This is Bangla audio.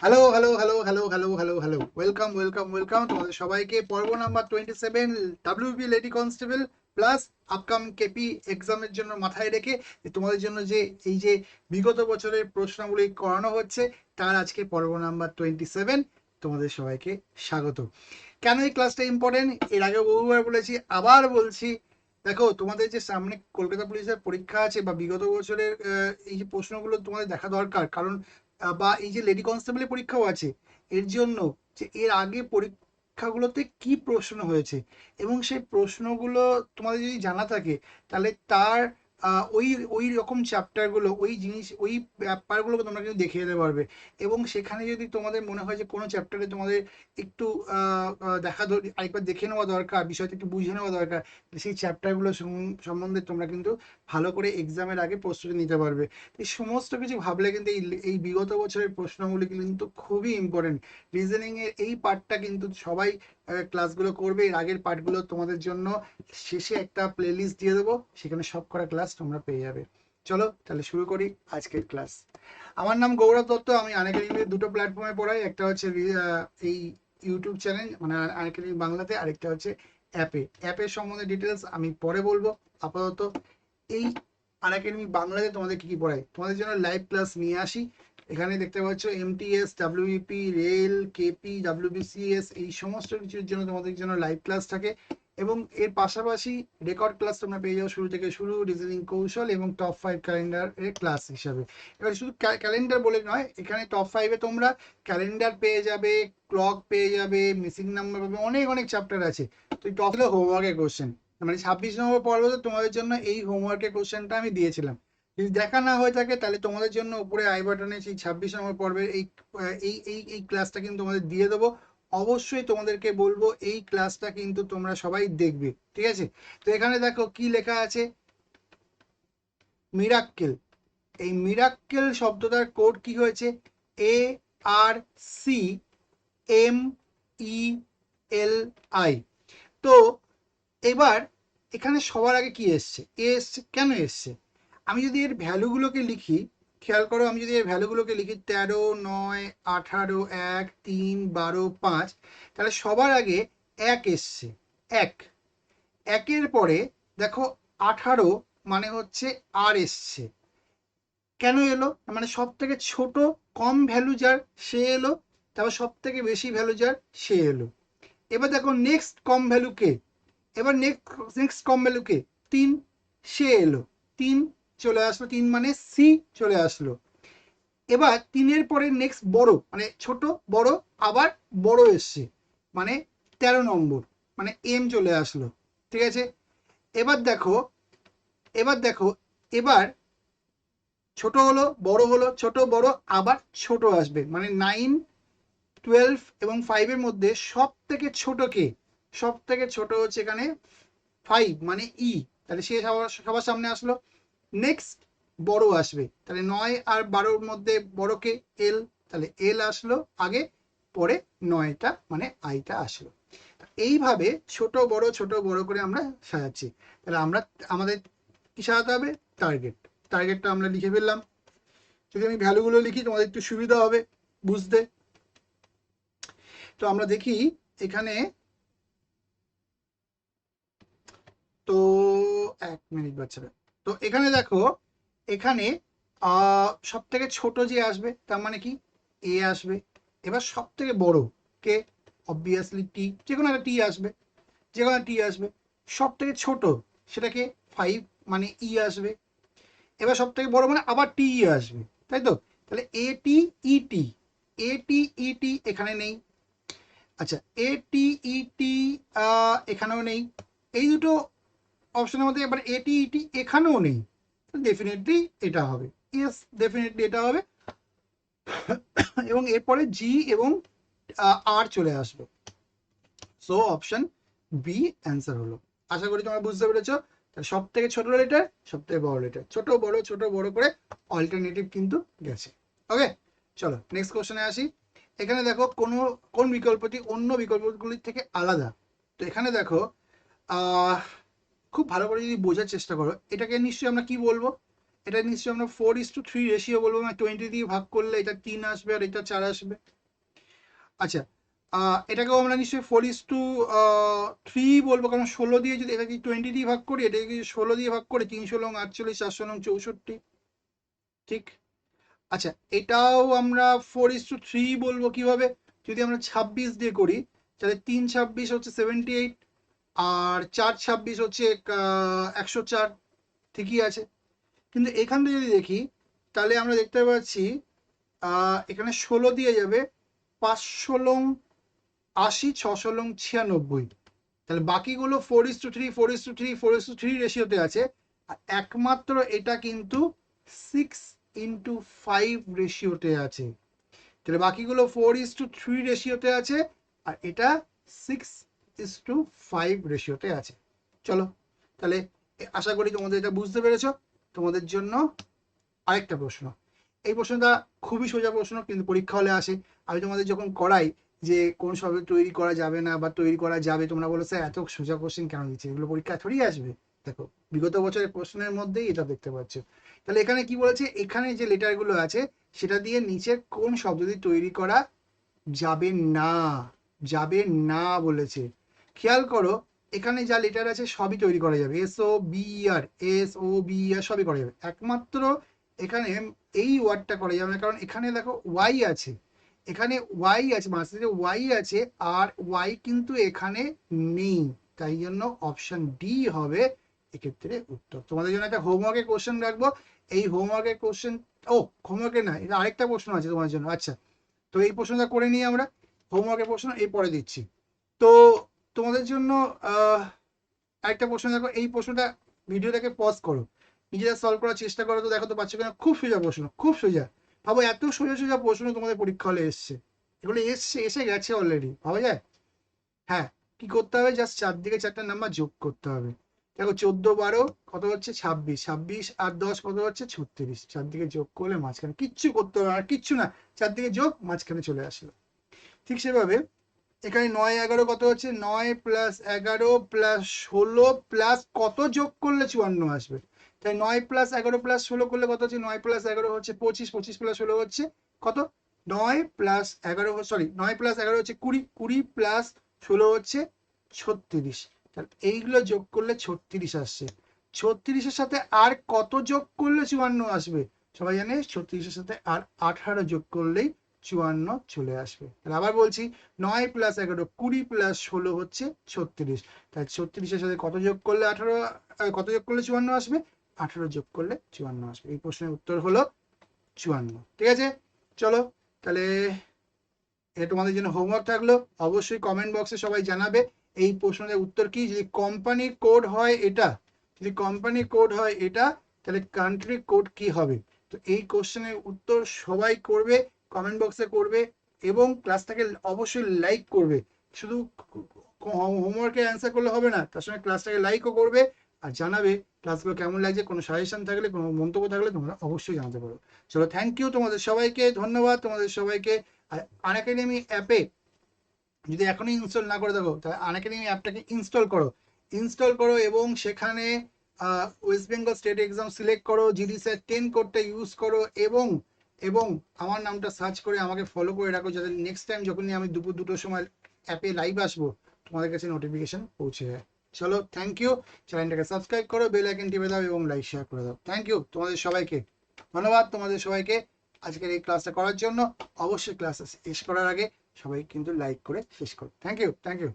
Hello hello hello hello hello hello hello welcome welcome welcome তোমাদের সবাইকে পর্ব number 27 WB lady constable plus upcoming KP এক্সামের জন্য মাথায় রেখে তোমাদের জন্য যে এই যে বিগত বছরের প্রশ্নগুলি করানো হচ্ছে তার আজকে পর্ব নাম্বার 27। তোমাদের সবাইকে স্বাগত। কেন এই ক্লাসটা ইম্পর্টেন্ট এর আগে বহুবার বলেছি, আবার বলছি। দেখো, তোমাদের যে সামনে কলকাতা পুলিশের পরীক্ষা আছে বা বিগত বছরের এই যে প্রশ্নগুলো তোমাদের দেখা দরকার, কারণ বা এই যে লেডি কনস্টেবলের পরীক্ষাও আছে, এর জন্য যে এর আগে পরীক্ষাগুলোতে কি প্রশ্ন হয়েছে এবং সেই প্রশ্নগুলো তোমাদের যদি জানা থাকে, তাহলে তার ওই ওই রকম চ্যাপ্টারগুলো, ওই জিনিস, ওই ব্যাপারগুলোকে তোমরা কিন্তু দেখিয়ে দিতে পারবে। এবং সেখানে যদি তোমাদের মনে হয় যে কোনো চ্যাপ্টারে তোমাদের একটু আরেকবার দেখে নেওয়া দরকার, বিষয়টা একটু বুঝে নেওয়া দরকার, সেই চ্যাপ্টারগুলো সম্বন্ধে তোমরা কিন্তু ভালো করে এক্সামের আগে প্রস্তুতি নিতে পারবে। এই সমস্ত কিছু ভাবলে কিন্তু এই বিগত বছরের প্রশ্নগুলি কিন্তু খুবই ইম্পর্টেন্ট। রিজনিং এর এই পার্টটা কিন্তু সবাই ক্লাসগুলো করবে। এর আগের পার্টগুলো তোমাদের জন্য শেষে একটা প্লে লিস্ট দিয়ে দেবো, সেখানে সব করা ক্লাস তোমরা পেয়ে যাবে। চলো তাহলে শুরু করি আজকের ক্লাস। আমার নাম গৌরব দত্ত, আমি আনএকাডেমির দুটো প্ল্যাটফর্মে পড়াই। একটা হচ্ছে এই ইউটিউব চ্যানেল মানে আনএকাডেমি বাংলাতে, আরেকটা হচ্ছে অ্যাপের সম্বন্ধে ডিটেলস আমি পরে বলবো। আপাতত এই আনএকাডেমি বাংলাতে তোমাদের কি কি পড়াই, তোমাদের জন্য লাইভ ক্লাস নিয়ে আসি। এখানে দেখতে পাচ্ছ MTS, WBP, rail, KP, WBCS, এই সমস্ত কিছুর জন্য তোমাদের জন্য লাইভ ক্লাস থাকে। এবং এর পাশাপাশি রেকর্ড ক্লাস তোমরা পেয়ে যাও শুরু থেকে শুরু, রিজনিং কৌশল এবং টপ 5 ক্যালেন্ডার এর ক্লাস হিসাবে। এবার শুধু ক্যালেন্ডার বলে নয়, এখানে টপ 5-এ তোমরা ক্যালেন্ডার পেয়ে যাবে, ক্লক পেয়ে যাবে, মিসিং নাম্বার পাবে, অনেক অনেক চ্যাপ্টার আছে। তো এই টপ হলো হোমওয়ার্কের কোশ্চেন, মানে 26 নম্বর পর্বতে তোমাদের জন্য এই হোমওয়ার্কের কোশ্চেনটা আমি দিয়েছিলাম। যদি দেখা না হয়ে থাকে, তাহলে তোমাদের জন্য উপরে আই বাটনে সেই 26 নম্বর পর্বের এই ক্লাসটা কিন্তু তোমাদের দিয়ে দেবো। অবশ্যই তোমাদেরকে বলবো এই ক্লাসটা কিন্তু তোমরা সবাই দেখবে, ঠিক আছে? তো এখানে দেখো কি লেখা আছে, মিরাক্কেল। এই মিরাক্কেল শব্দটার কোড কি হয়েছে, ARCMELI। তো এবার এখানে সবার আগে কি এসছে, এসছে কেন এসছে, আমি যদি এর ভ্যালুগুলোকে লিখি, খেয়াল করো, আমি যদি এর ভ্যালুগুলোকে লিখি 13, 9, 18, 1, 3, 12, 5, তাহলে সবার আগে এক এসছে। এক, একের পরে দেখো 18 মানে হচ্ছে আর এসছে। কেন এলো, মানে সব থেকে ছোট কম ভ্যালু যার সে এলো, তারপর সব থেকে বেশি ভ্যালু যার সে এলো। এবার দেখো নেক্সট কম ভ্যালু কে, এবার নেক্সট কম ভ্যালু কে, 3, সে এলো। 3 চলে আসলো, 3 মানে সি চলে আসলো। এবার 3-এর পরে নেক্সট বড়, মানে ছোট বড় আবার বড় এসছে, মানে 13 নম্বর, মানে এম চলে আসলো, ঠিক আছে? এবার দেখো, এবার দেখো, এবার ছোট হলো বড় হলো, ছোট বড় আবার ছোট আসবে, মানে 9, 12 এবং 5-এর মধ্যে সব থেকে ছোট কে, সব থেকে ছোট হচ্ছে এখানে 5, মানে ই, তাহলে সে সবার সামনে আসলো। নেক্সট বড় আসবে, তাহলে 9 আর 12-র মধ্যে বড় কে, এল, তাহলে এল আসলো আগে, পরে 9টা মানে আইটা আসলো। এইভাবে ছোট বড় করে আমরা সাজাচ্ছি। তাহলে আমরা আমাদের কি সাজাতে হবে, টার্গেট। টার্গেটটা আমরা লিখে ফেললাম। যদি আমি ভ্যালুগুলো লিখি তোমাদের একটু সুবিধা হবে বুঝতে। তো আমরা দেখি এখানে, তো 1 মিনিট বাচ্চারা। তো এখানে দেখো, এখানে সব থেকে ছোট যে আসবে তার মানে কি, এ আসবে। এবার সব থেকে বড় কে, অবভিয়াসলি টি, যে কোনো একটা টি আসবে, যে কোনো টি আসবে। সব থেকে ছোট সেটাকে 5, মানে ই আসবে। এবার সব থেকে বড় মানে আবার টি আসবে, তাই তো? তাহলে এ টি ইটি, এ টি ইটি এখানে নেই। আচ্ছা, এ টি ইটি এখানেও নেই। এই দুটো অপশনের মধ্যে এবার এটি ইটি এখানেও নেই, ডেফিনেটলি এটা হবে, ইয়েস ডেফিনেটলি এটা হবে। এবং এরপরে জি এবং আর চলে আসবে। সো অপশন বি অ্যান্সার হলো। আশা করি তোমরা বুঝতে পেরেছো। সব থেকে ছোট লেটার, সব থেকে বড় লেটার, ছোট বড় করে অল্টারনেটিভ কিন্তু গেছে। ওকে, চলো নেক্সট কোশ্চেনে আসি। এখানে দেখো কোন বিকল্পটি অন্য বিকল্পগুলির থেকে আলাদা। তো এখানে দেখো, খুব ভালো করে যদি বোঝার চেষ্টা করো, এটাকে নিশ্চয়ই আমরা কি বলবো, এটা নিশ্চয়ই আমরা 4:3 রেশিও বলবো, মানে 20 দিয়ে ভাগ করলে এটা 3 আসবে আর এটা 4 আসবে। আচ্ছা, এটাকেও আমরা নিশ্চয়ই 4:3 বলবো, কারণ 16 দিয়ে যদি এটাকে 20 দিয়ে ভাগ করি, এটাকে যদি 16 দিয়ে ভাগ করি, 3 ষোলো 48, 4 ষোলো 64, ঠিক। আচ্ছা, এটাও আমরা 4:3 বলবো কিভাবে, যদি আমরা 26 দিয়ে করি, তাহলে 3 26 হচ্ছে 78, আর 4 26 হচ্ছে 104, ঠিকই আছে। কিন্তু এখান থেকে যদি দেখি, তাহলে আমরা দেখতে পাচ্ছি এখানে 16 দিয়ে যাবে, 5 ষোলো 80, 6 ষোলো 96, তাহলে বাকিগুলো 4:3 4:3 4:3 রেশিওতে আছে, আর একমাত্র এটা কিন্তু 6:5 রেশিওতে আছে। তাহলে বাকিগুলো 4:3 রেশিওতে আছে, আর এটা 6:5 রেশিওতে আছে। চলো, তাহলে আশা করি তোমাদের এটা বুঝতে পেরেছো। তোমাদের জন্য আরেকটা প্রশ্ন, এই প্রশ্নটা খুবই সোজা প্রশ্ন, কিন্তু পরীক্ষা হলে আসে। আমি তোমাদের যখন করাই যে কোন শব্দ তৈরি করা যাবে না বা তৈরি করা যাবে, তোমরা বলো স্যার এত সোজা কোশ্চেন কেন দিচ্ছে, এগুলো পরীক্ষা থোড়ি আসবে। দেখো, বিগত বছরের প্রশ্নের মধ্যেই এটা দেখতে পাচ্ছ। তাহলে এখানে কি বলেছে, এখানে যে লেটারগুলো আছে সেটা দিয়ে নিচের কোন শব্দটি তৈরি করা যাবে না, যাবে না বলেছে। খেয়াল করো, এখানে যা লেটার আছে সবই তৈরি করা যাবে, SOBR সবই করা যাবে, একমাত্র এখানে এই ওয়ার্ডটা করা যাবে না, কারণ এখানে দেখো ওয়াই আছে, এখানে ওয়াই আছে, মাঝে ওয়াই আছে, আর ওয়াই কিন্তু এখানে নেই, তাই জন্য অপশন ডি হবে এক্ষেত্রে উত্তর। তোমাদের জন্য একটা হোমওয়ার্কের কোশ্চেন রাখবো, এই হোমওয়ার্কের কোশ্চেন, হোমওয়ার্কের না, এটা আরেকটা প্রশ্ন আছে তোমার জন্য। আচ্ছা, তো এই প্রশ্নটা করে নিই আমরা, হোমওয়ার্কের প্রশ্ন এই পরে দিচ্ছি। তো তোমাদের জন্য আরেকটা প্রশ্ন দেখো, এই প্রশ্নটা ভিডিওটাকে পজ করো, নিজেরা সলভ করার চেষ্টা করো, তো দেখো তো পাচ্ছ কিনা। খুব সোজা প্রশ্ন, খুব সোজা। ভাবো, এত সোজা সোজা প্রশ্ন তোমাদের পরীক্ষা হলে এসছে, এগুলো এসে গেছে অলরেডি, ভাবা যায়। হ্যাঁ, কি করতে হবে, জাস্ট 4 দিকে 4টা নাম্বার যোগ করতে হবে। দেখো, 14 12 কত হচ্ছে 26, 26 আর 10 কত হচ্ছে 36, 4 দিকে যোগ করলে মাঝখানে, কিচ্ছু করতে হবে আর কিচ্ছু না, 4 দিকে যোগ, মাঝখানে চলে আসলো। ঠিক সেভাবে এখানে 9 11 কত হচ্ছে, 9 + 11 + 16 প্লাস কত যোগ করলে 54 আসবে। তাই 9 + 11 + 16 করলে কত হচ্ছে, 9 + 11 হচ্ছে 25, 25 + 16 হচ্ছে কত, 9 + 11, সরি 9 + 11 হচ্ছে 20, 20 + 16 হচ্ছে 36। তাহলে এইগুলো যোগ করলে 36 আসছে। 36-এর সাথে আর কত যোগ করলে 54 আসবে, সবাই জানে 36-এর সাথে আর 18 যোগ করলেই 54 চলে আসবে। তাহলে আবার বলছি, 9 + 11 20 + 16 হচ্ছে 36, তাই 36-এর সাথে কত যোগ করলে 18, কত যোগ করলে 54 আসবে, 18 যোগ করলে 54 আসবে। এই প্রশ্নের উত্তর হলো 54। ঠিক আছে, চলো তাহলে এটা তোমাদের জন্য হোমওয়ার্ক থাকলো। অবশ্যই কমেন্ট বক্সে সবাই জানাবে এই প্রশ্নের উত্তর কি। যদি কোম্পানির কোড হয় এটা, যদি কোম্পানির কোড হয় এটা, তাহলে কান্ট্রি কোড কি হবে। তো এই কোশ্চেনের উত্তর সবাই করবে, কমেন্ট বক্সে করবে, এবং ক্লাসটাকে অবশ্যই লাইক করবে। শুধু হোমওয়ার্কের অ্যান্সার করলে হবে না, তার সঙ্গে ক্লাসটাকে লাইকও করবে, আর জানাবে ক্লাসগুলো কেমন লাগছে। কোনো সাজেশন থাকলে, কোনো মন্তব্য থাকলে তোমরা অবশ্যই জানাতে পারো। চলো, থ্যাংক ইউ তোমাদের সবাইকে, ধন্যবাদ তোমাদের সবাইকে। আর আনএকাডেমি অ্যাপে যদি এখনই ইনস্টল না করে থাকো, তাহলে আনএকাডেমি অ্যাপটাকে ইনস্টল করো এবং সেখানে West Bengal state exam select করো, জিডি স্যার 10 কোডটা ইউজ করো, এবং এবং আমার নামটা সার্চ করে আমাকে ফলো করে রাখো, যাতে নেক্সট টাইম যখনই আমি দুপুর 2টোর সময় অ্যাপে লাইভ আসবো, তোমাদের কাছে নোটিফিকেশন পৌঁছে যায়। চলো, থ্যাংক ইউ। চ্যানেলটাকে সাবস্ক্রাইব করো, বেল আইকন টিপে দাও এবং লাইক শেয়ার করে দাও। থ্যাংক ইউ তোমাদের সবাইকে, ধন্যবাদ তোমাদের সবাইকে আজকের এই ক্লাসটা করার জন্য। অবশ্যই ক্লাস শেষ করার আগে সবাই কিন্তু লাইক করে শেষ করো। Thank you, thank you.